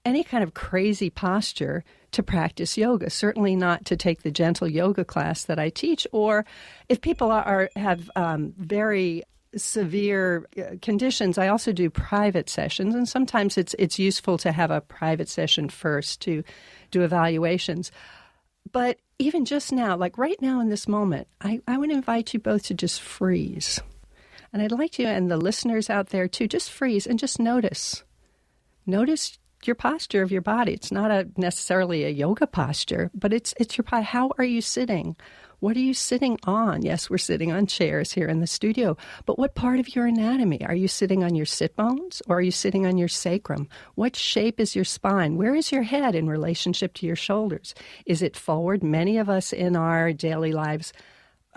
any kind of crazy posture to practice yoga, certainly not to take the gentle yoga class that I teach, or if people have very severe conditions, I also do private sessions, and sometimes it's useful to have a private session first to do evaluations. But even just now, like right now in this moment, I would invite you both to just freeze. And I'd like you and the listeners out there too, just freeze and just notice. Notice your posture of your body. It's not necessarily a yoga posture, but it's your body. How are you sitting? What are you sitting on? Yes, we're sitting on chairs here in the studio, but what part of your anatomy? Are you sitting on your sit bones or are you sitting on your sacrum? What shape is your spine? Where is your head in relationship to your shoulders? Is it forward? Many of us in our daily lives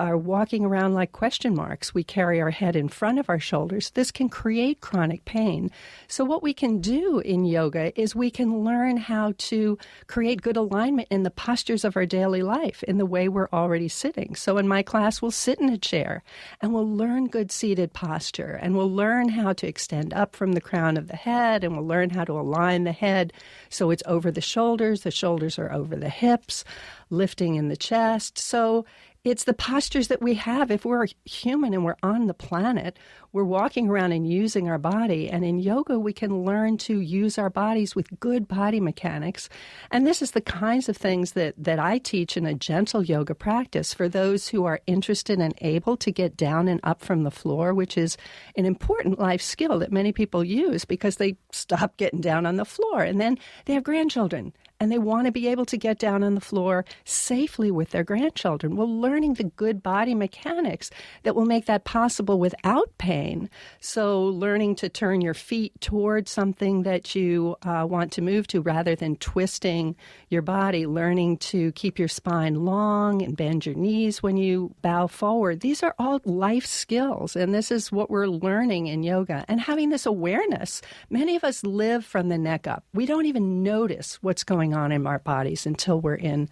are walking around like question marks. We carry our head in front of our shoulders. This can create chronic pain. So what we can do in yoga is we can learn how to create good alignment in the postures of our daily life in the way we're already sitting. So in my class, we'll sit in a chair and we'll learn good seated posture, and we'll learn how to extend up from the crown of the head, and we'll learn how to align the head so it's over the shoulders are over the hips, lifting in the chest. So it's the postures that we have. If we're human and we're on the planet, we're walking around and using our body. And in yoga, we can learn to use our bodies with good body mechanics. And this is the kinds of things that I teach in a gentle yoga practice for those who are interested and able to get down and up from the floor, which is an important life skill that many people use because they stop getting down on the floor. And then they have grandchildren, and they want to be able to get down on the floor safely with their grandchildren. Well, learning the good body mechanics that will make that possible without pain. So learning to turn your feet towards something that you want to move to rather than twisting your body, learning to keep your spine long and bend your knees when you bow forward. These are all life skills, and this is what we're learning in yoga. And having this awareness, many of us live from the neck up. We don't even notice what's going on in our bodies until we're in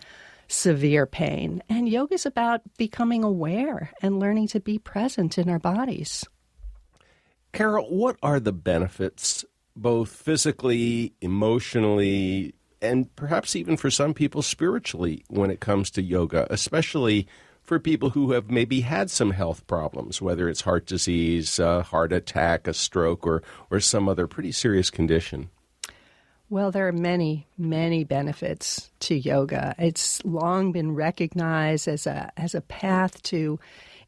severe pain. And yoga is about becoming aware and learning to be present in our bodies. Carol, what are the benefits, both physically, emotionally, and perhaps even for some people spiritually, when it comes to yoga, especially for people who have maybe had some health problems, whether it's heart disease, a heart attack, a stroke, or some other pretty serious condition? Well, there are many, many benefits to yoga. It's long been recognized as a path to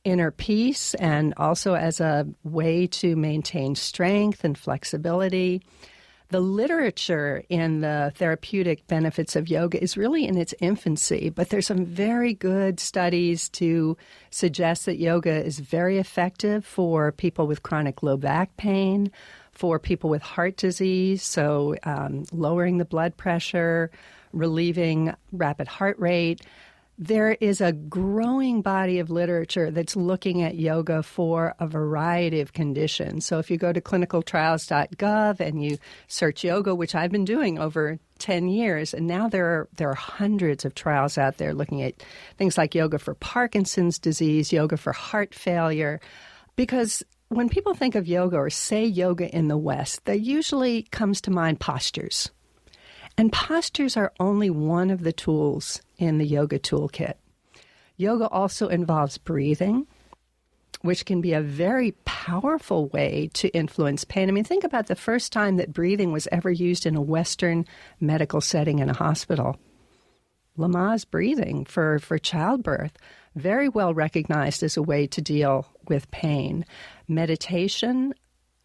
inner peace and also as a way to maintain strength and flexibility. The literature in the therapeutic benefits of yoga is really in its infancy, but there's some very good studies to suggest that yoga is very effective for people with chronic low back pain, for people with heart disease, so lowering the blood pressure, relieving rapid heart rate. There is a growing body of literature that's looking at yoga for a variety of conditions. So if you go to clinicaltrials.gov and you search yoga, which I've been doing over 10 years, and now there are hundreds of trials out there looking at things like yoga for Parkinson's disease, yoga for heart failure, because when people think of yoga or say yoga in the West, there usually comes to mind postures. And postures are only one of the tools in the yoga toolkit. Yoga also involves breathing, which can be a very powerful way to influence pain. I mean, think about the first time that breathing was ever used in a Western medical setting in a hospital. Lamaze breathing for childbirth, very well recognized as a way to deal with pain. Meditation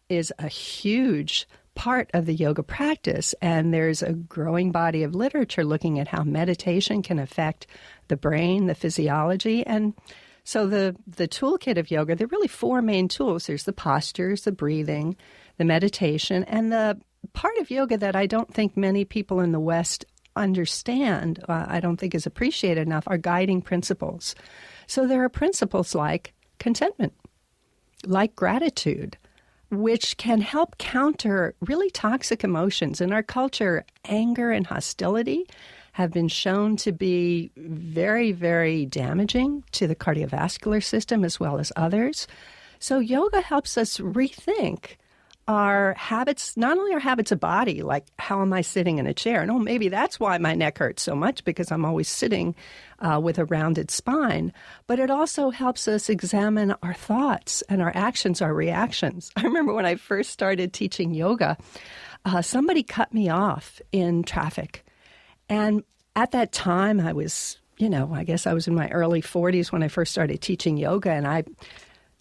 is a huge part of the yoga practice, and there's a growing body of literature looking at how meditation can affect the brain, the physiology. And so the toolkit of yoga, there are really four main tools. There's the postures, the breathing, the meditation, and the part of yoga that I don't think many people in the West understand, I don't think is appreciated enough, are guiding principles. So there are principles like contentment, like gratitude, which can help counter really toxic emotions. In our culture, anger and hostility have been shown to be very, very damaging to the cardiovascular system as well as others. So yoga helps us rethink our habits, not only our habits of body, like how am I sitting in a chair? And maybe that's why my neck hurts so much, because I'm always sitting with a rounded spine. But it also helps us examine our thoughts and our actions, our reactions. I remember when I first started teaching yoga, somebody cut me off in traffic. And at that time, I was I guess I was in my early 40s when I first started teaching yoga, and I,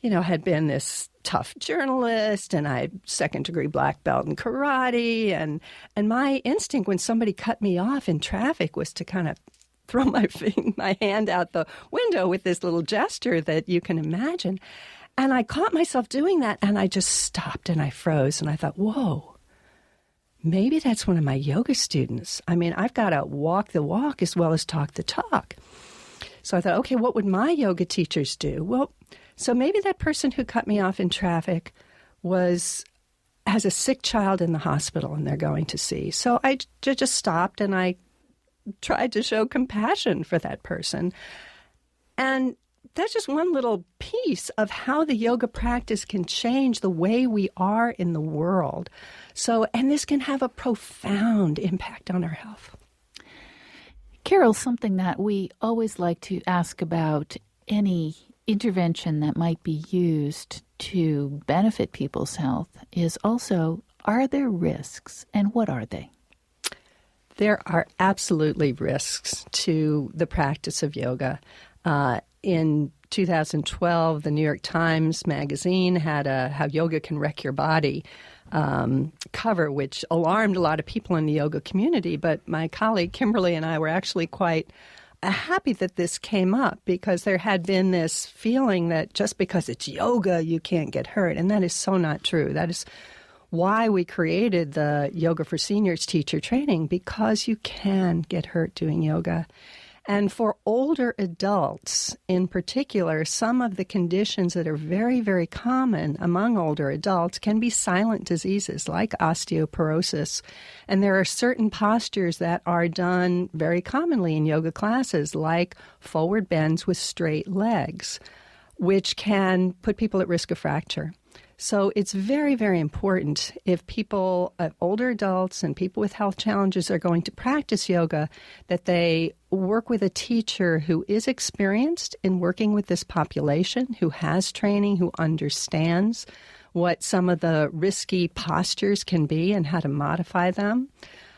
had been this tough journalist, and I had second-degree black belt in karate, and my instinct when somebody cut me off in traffic was to kind of throw my hand out the window with this little gesture that you can imagine. And I caught myself doing that, and I just stopped and I froze, and I thought, whoa, maybe that's one of my yoga students. I mean, I've got to walk the walk as well as talk the talk. So I thought, okay, what would my yoga teachers do? Well, so maybe that person who cut me off in traffic has a sick child in the hospital and they're going to see. So I just stopped and I tried to show compassion for that person. And that's just one little piece of how the yoga practice can change the way we are in the world. So, and this can have a profound impact on our health. Carol, something that we always like to ask about any intervention that might be used to benefit people's health is also, are there risks, and what are they? There are absolutely risks to the practice of yoga. In 2012, the New York Times magazine had a How Yoga Can Wreck Your Body cover, which alarmed a lot of people in the yoga community. But my colleague Kimberly and I were actually quite happy that this came up, because there had been this feeling that just because it's yoga, you can't get hurt. And that is so not true. That is why we created the Yoga for Seniors teacher training, because you can get hurt doing yoga. And for older adults in particular, some of the conditions that are very, very common among older adults can be silent diseases like osteoporosis. And there are certain postures that are done very commonly in yoga classes, like forward bends with straight legs, which can put people at risk of fracture. So it's very, very important if people, older adults and people with health challenges are going to practice yoga, that they work with a teacher who is experienced in working with this population, who has training, who understands what some of the risky postures can be and how to modify them.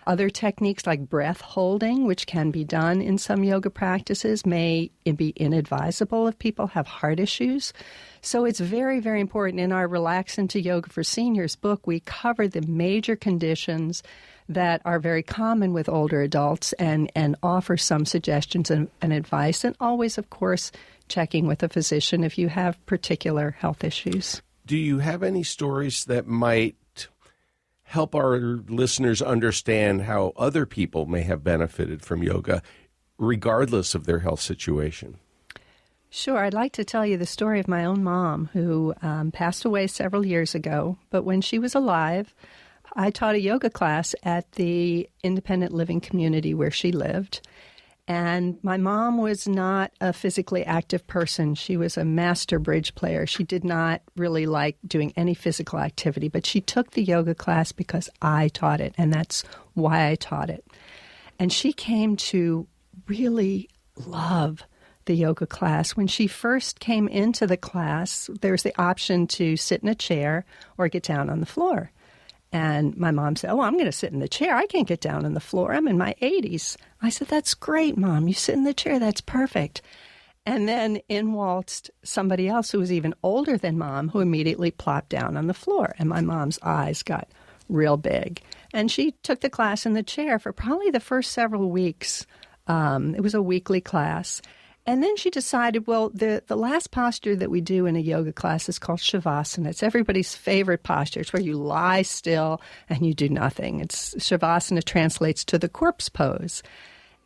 Other techniques like breath holding, which can be done in some yoga practices, may be inadvisable if people have heart issues. So it's very, very important. In our Relax into Yoga for Seniors book, we cover the major conditions that are very common with older adults and offer some suggestions and advice. And always, of course, checking with a physician if you have particular health issues. Do you have any stories that might help our listeners understand how other people may have benefited from yoga, regardless of their health situation? Sure. I'd like to tell you the story of my own mom, who passed away several years ago. But when she was alive, I taught a yoga class at the independent living community where she lived. And my mom was not a physically active person. She was a master bridge player. She did not really like doing any physical activity, but she took the yoga class because I taught it, and that's why I taught it. And she came to really love the yoga class. When she first came into the class, there was the option to sit in a chair or get down on the floor. And my mom said, I'm going to sit in the chair. I can't get down on the floor. I'm in my 80s. I said, that's great, Mom. You sit in the chair. That's perfect. And then in waltzed somebody else who was even older than Mom, who immediately plopped down on the floor. And my mom's eyes got real big. And she took the class in the chair for probably the first several weeks. It was a weekly class. And then she decided, well, the last posture that we do in a yoga class is called Shavasana. It's everybody's favorite posture. It's where you lie still and you do nothing. Shavasana translates to the corpse pose.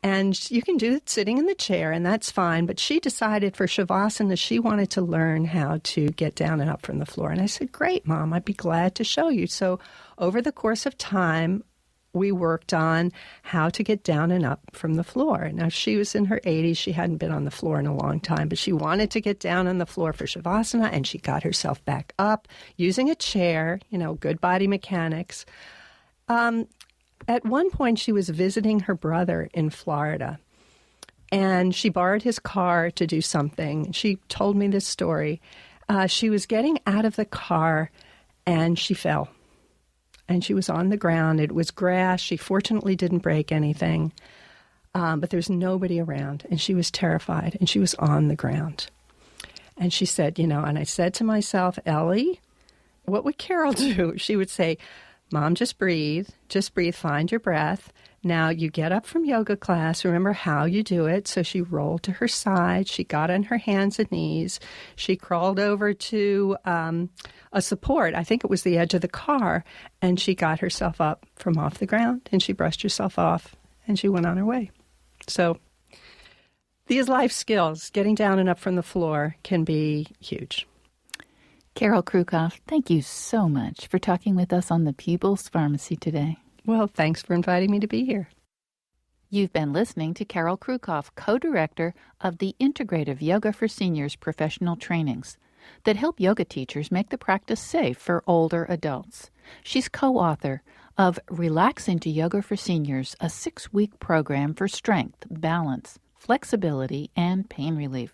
And you can do it sitting in the chair, and that's fine. But she decided for Shavasana, she wanted to learn how to get down and up from the floor. And I said, great, Mom, I'd be glad to show you. So over the course of time, we worked on how to get down and up from the floor. Now, she was in her 80s. She hadn't been on the floor in a long time, but she wanted to get down on the floor for Shavasana, and she got herself back up using a chair, good body mechanics. At one point, she was visiting her brother in Florida, and she borrowed his car to do something. She told me this story. She was getting out of the car, and she fell. And she was on the ground. It was grass. She fortunately didn't break anything. but there's nobody around, and she was terrified, and she was on the ground. And she said, and I said to myself, Ellie, what would Carol do? She would say, Mom, just breathe, find your breath. Now you get up from yoga class, remember how you do it. So she rolled to her side, she got on her hands and knees, she crawled over to a support, I think it was the edge of the car, and she got herself up from off the ground, and she brushed herself off, and she went on her way. So these life skills, getting down and up from the floor, can be huge. Carol Krukoff, thank you so much for talking with us on the People's Pharmacy today. Well, thanks for inviting me to be here. You've been listening to Carol Krukoff, co-director of the Integrative Yoga for Seniors professional trainings that help yoga teachers make the practice safe for older adults. She's co-author of Relax into Yoga for Seniors, a 6-week program for strength, balance, flexibility, and pain relief.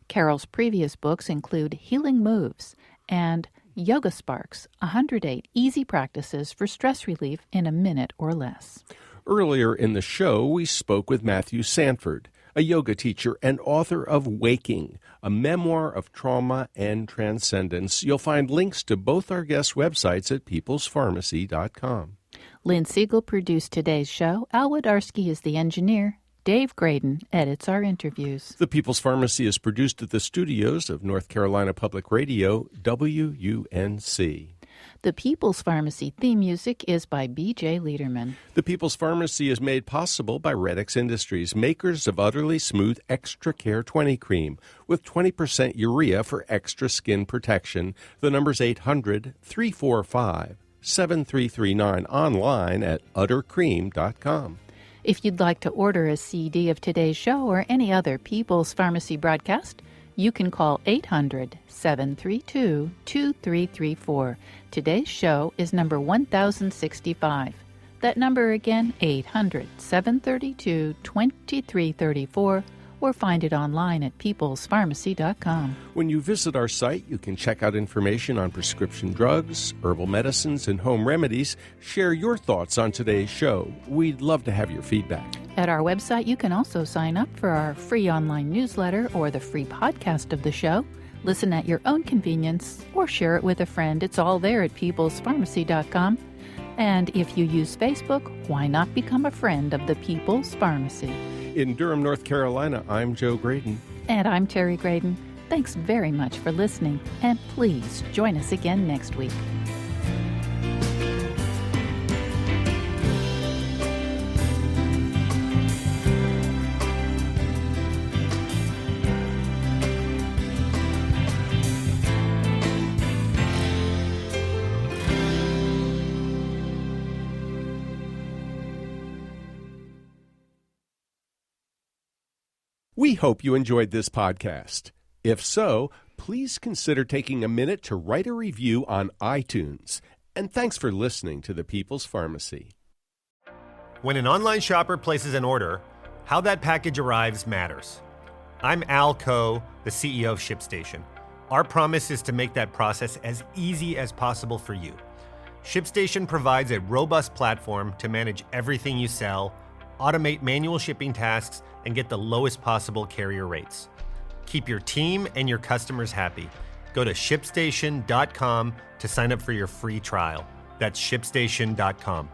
Carol's previous books include Healing Moves and Yoga Sparks, 108 easy practices for stress relief in a minute or less. Earlier in the show, we spoke with Matthew Sanford, a yoga teacher and author of Waking, a memoir of trauma and transcendence. You'll find links to both our guests' websites at peoplespharmacy.com. Lynn Siegel produced today's show. Al Wodarski is the engineer. Dave Graydon edits our interviews. The People's Pharmacy is produced at the studios of North Carolina Public Radio, WUNC. The People's Pharmacy theme music is by B.J. Liederman. The People's Pharmacy is made possible by Redix Industries, makers of Utterly Smooth Extra Care 20 Cream, with 20% urea for extra skin protection. The number's 800-345-7339, online at uttercream.com. If you'd like to order a CD of today's show or any other People's Pharmacy broadcast, you can call 800-732-2334. Today's show is number 1065. That number again, 800-732-2334, or find it online at peoplespharmacy.com. When you visit our site, you can check out information on prescription drugs, herbal medicines, and home remedies. Share your thoughts on today's show. We'd love to have your feedback. At our website, you can also sign up for our free online newsletter or the free podcast of the show. Listen at your own convenience or share it with a friend. It's all there at peoplespharmacy.com. And if you use Facebook, why not become a friend of the People's Pharmacy? In Durham, North Carolina, I'm Joe Graydon. And I'm Terry Graydon. Thanks very much for listening, and please join us again next week. We hope you enjoyed this podcast. If so, please consider taking a minute to write a review on iTunes. And thanks for listening to The People's Pharmacy. When an online shopper places an order, how that package arrives matters. I'm Al Coe, the CEO of ShipStation. Our promise is to make that process as easy as possible for you. ShipStation provides a robust platform to manage everything you sell, automate manual shipping tasks, and get the lowest possible carrier rates. Keep your team and your customers happy. Go to ShipStation.com to sign up for your free trial. That's ShipStation.com.